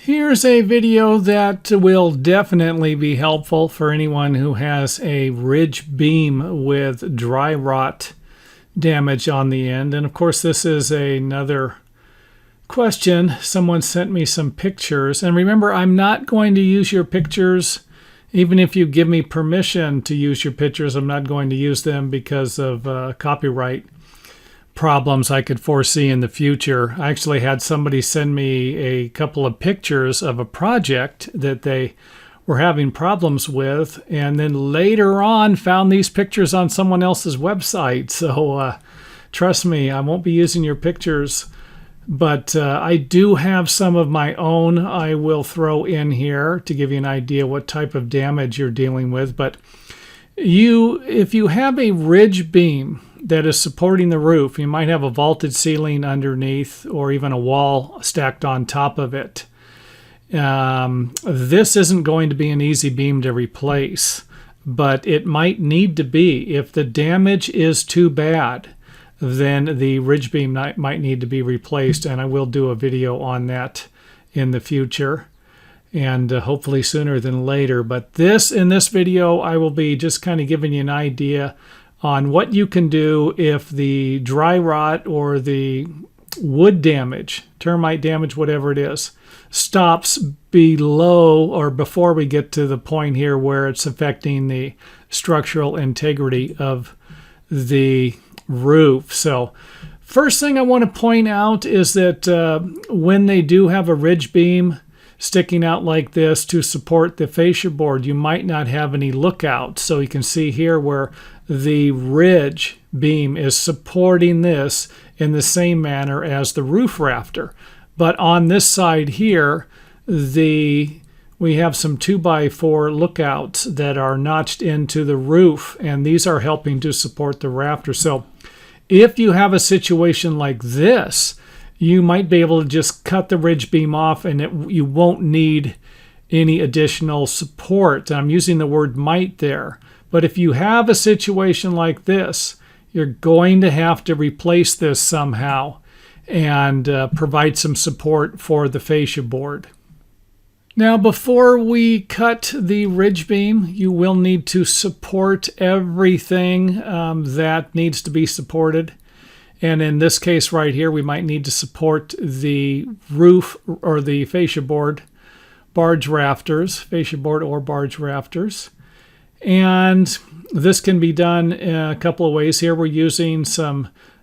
Here's a video that will definitely be helpful for anyone who has a ridge beam with dry rot damage on the end. And of course, this is another question. Someone sent me some pictures. And remember, I'm not going to use your pictures. Even if you give me permission to use your pictures, I'm not going to use them because of copyright problems I could foresee in the future. I actually had somebody send me a couple of pictures of a project that they were having problems with, and then later on found these pictures on someone else's website. So trust me, I won't be using your pictures, but I do have some of my own I will throw in here to give you an idea what type of damage you're dealing with. But if you have a ridge beam that is supporting the roof, you might have a vaulted ceiling underneath or even a wall stacked on top of it. This isn't going to be an easy beam to replace, but it might need to be. If the damage is too bad, then the ridge beam might need to be replaced, and I will do a video on that in the future, and hopefully sooner than later. But in this video, I will be just kind of giving you an idea on what you can do if the dry rot or the wood damage, termite damage, whatever it is, stops below or before we get to the point here where it's affecting the structural integrity of the roof. So first thing I want to point out is that when they do have a ridge beam sticking out like this to support the fascia board, you might not have any lookout. So you can see here where the ridge beam is supporting this in the same manner as the roof rafter. But on this side here, we have some 2x4 lookouts that are notched into the roof, and these are helping to support the rafter. So if you have a situation like this, you might be able to just cut the ridge beam off and you won't need any additional support. I'm using the word might there. But if you have a situation like this, you're going to have to replace this somehow and provide some support for the fascia board. Now, before we cut the ridge beam, you will need to support everything that needs to be supported. And in this case right here, we might need to support the roof or the fascia board, barge rafters, fascia board or barge rafters. And this can be done in a couple of ways here. We're using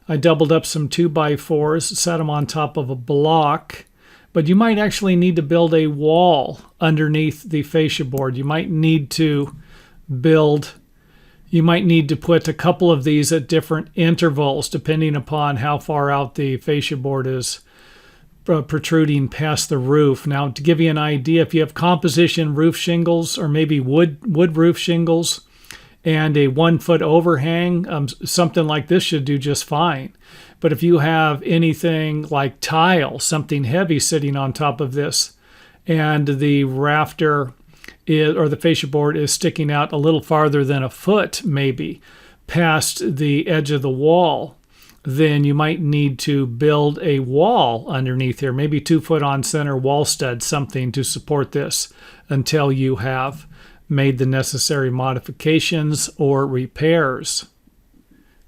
I doubled up some 2x4s, set them on top of a block. But you might actually need to build a wall underneath the fascia board. You might need to put a couple of these at different intervals depending upon how far out the fascia board is protruding past the roof. Now, to give you an idea, if you have composition roof shingles or maybe wood roof shingles and a 1-foot overhang, something like this should do just fine. But if you have anything like tile, something heavy sitting on top of this, and the rafter or the fascia board is sticking out a little farther than a foot, maybe, past the edge of the wall, then you might need to build a wall underneath here, maybe 2-foot on center wall stud, something to support this until you have made the necessary modifications or repairs.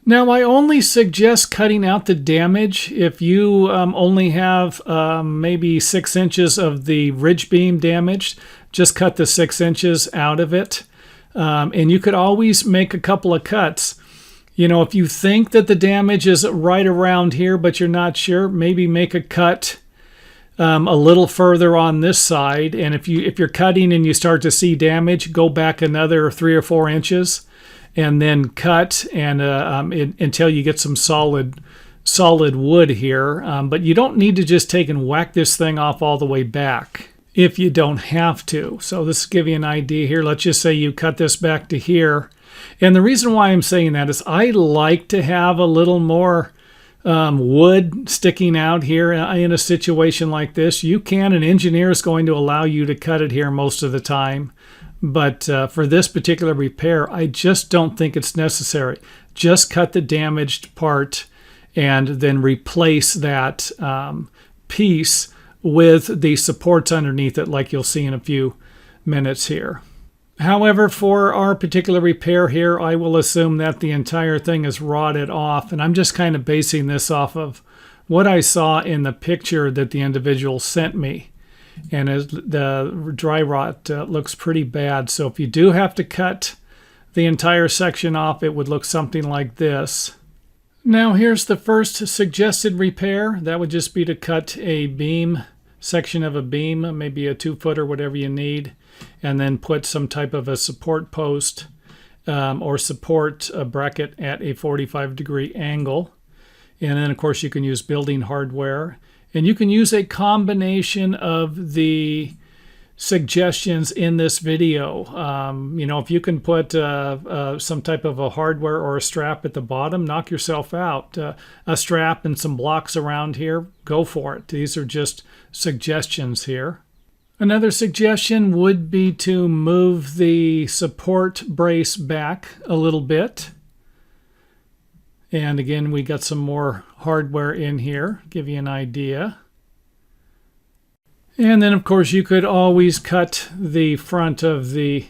Now, I only suggest cutting out the damage if you only have maybe 6 inches of the ridge beam damaged. Just cut the 6 inches out of it. And you could always make a couple of cuts. You know, if you think that the damage is right around here, but you're not sure, maybe make a cut a little further on this side. And if you're cutting and you start to see damage, go back another 3 or 4 inches. And then cut until you get some solid wood here. But you don't need to just take and whack this thing off all the way back if you don't have to. So this will give you an idea here. Let's just say you cut this back to here. And the reason why I'm saying that is I like to have a little more wood sticking out here in a situation like this. An engineer is going to allow you to cut it here most of the time. But for this particular repair, I just don't think it's necessary. Just cut the damaged part and then replace that piece with the supports underneath it, like you'll see in a few minutes here. However, for our particular repair here, I will assume that the entire thing is rotted off, and I'm just kind of basing this off of what I saw in the picture that the individual sent me. And as the dry rot looks pretty bad, so if you do have to cut the entire section off, it would look something like this. Now here's the first suggested repair. That would just be to cut a beam, section of a beam, maybe a 2-foot or whatever you need, and then put some type of a support post or support bracket at a 45-degree angle. And then of course you can use building hardware, and you can use a combination of the suggestions in this video. You know, if you can put some type of a hardware or a strap at the bottom, knock yourself out. A strap and some blocks around here, go for it. These are just suggestions here. Another suggestion would be to move the support brace back a little bit. And again, we got some more hardware in here, give you an idea. And then, of course, you could always cut the front of the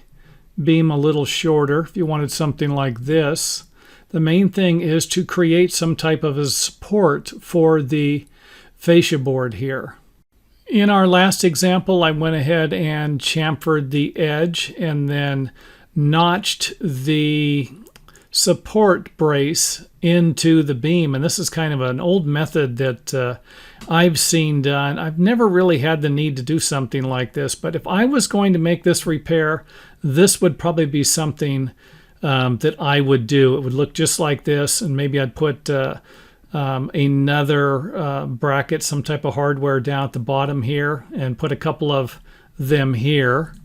beam a little shorter if you wanted something like this. The main thing is to create some type of a support for the fascia board here. In our last example, I went ahead and chamfered the edge and then notched the support brace into the beam, and this is kind of an old method that I've seen done. I've never really had the need to do something like this, but if I was going to make this repair, this would probably be something that I would do. It would look just like this, and maybe I'd put another bracket, some type of hardware down at the bottom here, and put a couple of them here.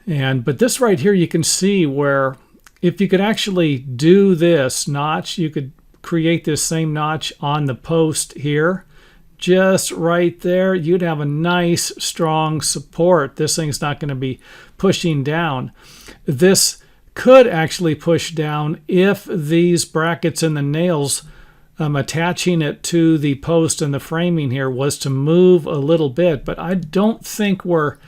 But this right here, you can see where if you could actually do this notch, you could create this same notch on the post here. Just right there, you'd have a nice, strong support. This thing's not going to be pushing down. This could actually push down if these brackets and the nails attaching it to the post and the framing here was to move a little bit, but I don't think we're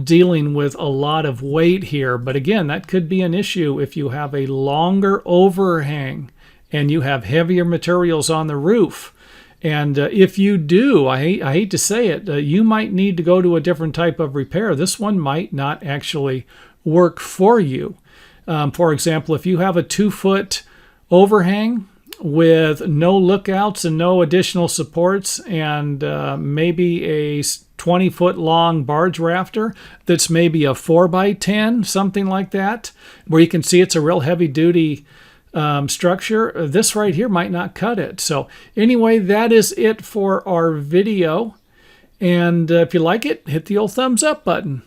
dealing with a lot of weight here. But again, that could be an issue if you have a longer overhang and you have heavier materials on the roof. And if you do, I hate to say it, you might need to go to a different type of repair. This one might not actually work for you. For example, if you have a 2-foot overhang with no lookouts and no additional supports, and maybe a 20-foot long barge rafter that's maybe a 4x10, something like that, where you can see it's a real heavy-duty structure, this right here might not cut it. So anyway, that is it for our video. And if you like it, hit the old thumbs up button.